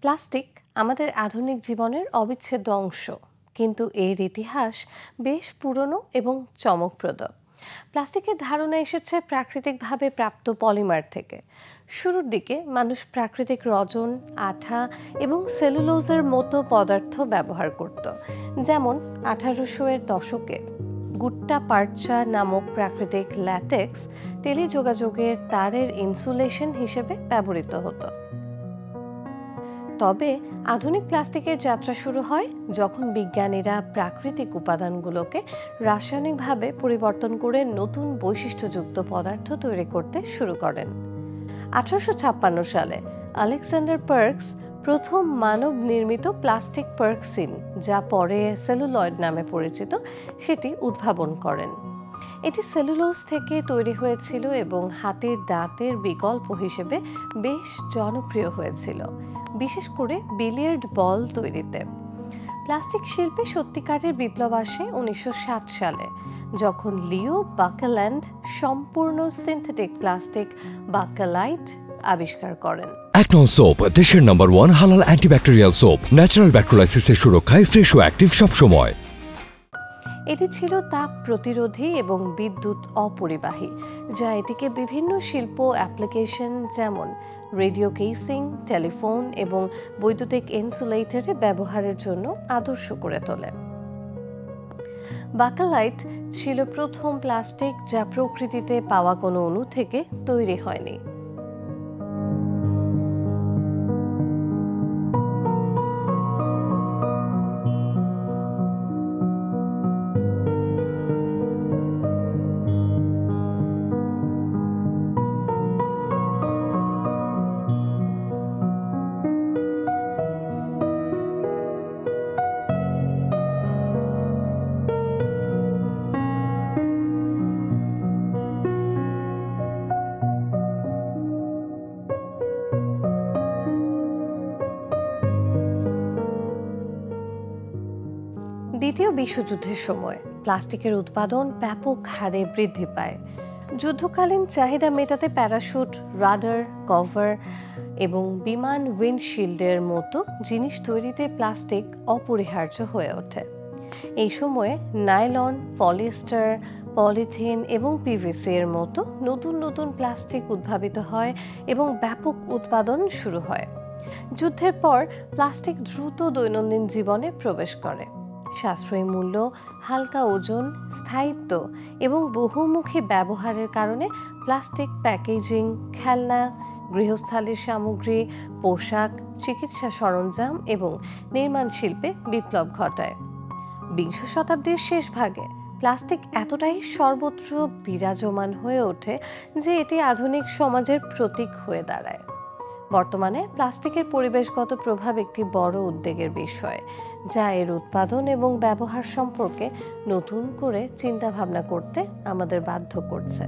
Plastic আমাদের আধুনিক জীবনের অবিচ্ছেদ্য অংশ, কিন্তু এর ইতিহাস বেশ পুরনো এবং চমকপ্রদ। প্লাস্টিকের ধারণা এসেছে প্রাকৃতিকভাবে প্রাপ্ত পলিমার থেকে। শুরুর দিকে মানুষ প্রাকৃতিক রজন, আঠা এবং সেলুলোজের মতো পদার্থ ব্যবহার করত, যেমন 1800-এর দশকে গুট্টা পার্চা নামক প্রাকৃতিক ল্যাটেক্স টেলিযোগাযোগের তারের ইনসুলেশন হিসেবে ব্যবহৃত হতো। তবে আধুনিক প্লাস্টিকের যাত্রা শুরু হয় যখন বিজ্ঞানীরা প্রাকৃতিক উপাদানগুলোকে রাসায়নিকভাবে পরিবর্তন করে নতুন বৈশিষ্ট্যযুক্ত পদার্থ তৈরি করতে শুরু করেন। 1856 সালে আলেকজান্ডার পার্কস প্রথম মানব নির্মিত প্লাস্টিক পার্কসিন, যা পরে সেলুলয়েড নামে পরিচিত, সেটি উদ্ভাবন করেন। এটি সেলুলোজ থেকে তৈরি হয়েছিল এবং হাতের দাঁতের বিকল্প হিসেবে বেশ জনপ্রিয় হয়েছিল, বিশেষ করে বিলিয়ার্ড বল তৈরিতে। প্লাস্টিক শিল্পে সত্যিকারের বিপ্লব আসে 1907 সালে, যখন লিও বাকেল্যান্ড সম্পূর্ণ সিনথেটিক প্লাস্টিক বাকেলাইট আবিষ্কার করেন। অ্যাকনল সোপ, দেশের নাম্বার 1 হালাল অ্যান্টিব্যাকটেরিয়াল সোপ, ন্যাচারাল ব্যাকটেরিয়ালাইসিসের সুরক্ষায় ফ্রেশ ও অ্যাক্টিভ সবসময়। এটি ছিল তাপ প্রতিরোধী এবং বিদ্যুৎ অপরিবাহী, যা এটিকে বিভিন্ন শিল্প অ্যাপ্লিকেশন যেমন রেডিও কেসিং, টেলিফোন এবং বৈদ্যুতিক ইনসুলেটরে ব্যবহারের জন্য আদর্শ করে তোলে। বাকেলাইট ছিল প্রথম প্লাস্টিক যা প্রকৃতিতে পাওয়া কোনো অণু থেকে তৈরি হয়নি। দ্বিতীয় বিশ্বযুদ্ধের সময় প্লাস্টিকের উৎপাদন ব্যাপক হারে বৃদ্ধি পায়। যুদ্ধকালীন চাহিদা মেটাতে প্যারাশুট, রাডার, কভার এবং বিমান উইন্ডশিল্ডের মতো জিনিস তৈরিতে প্লাস্টিক অপরিহার্য হয়ে ওঠে। এই সময়ে নাইলন, পলিয়েস্টার, পলিথিন এবং পিভিসি এর মতো নতুন নতুন প্লাস্টিক উদ্ভাবিত হয় এবং ব্যাপক উৎপাদন শুরু হয়। যুদ্ধের পর প্লাস্টিক দ্রুত দৈনন্দিন জীবনে প্রবেশ করে। সাশ্রয়ী মূল্য, হালকা ওজন, স্থায়িত্ব এবং বহুমুখী ব্যবহারের কারণে প্লাস্টিক প্যাকেজিং, খেলনা, গৃহস্থালির সামগ্রী, পোশাক, চিকিৎসা সরঞ্জাম এবং নির্মাণ শিল্পে বিপ্লব ঘটায়। বিংশ শতাব্দীর শেষ ভাগে প্লাস্টিক এতটাই সর্বত্র বিরাজমান হয়ে ওঠে যে এটি আধুনিক সমাজের প্রতীক হয়ে দাঁড়ায়। বর্তমানে প্লাস্টিকের পরিবেশগত প্রভাব একটি বড় উদ্বেগের বিষয়, যা এর উৎপাদন এবং ব্যবহার সম্পর্কে নতুন করে চিন্তাভাবনা করতে আমাদের বাধ্য করছে।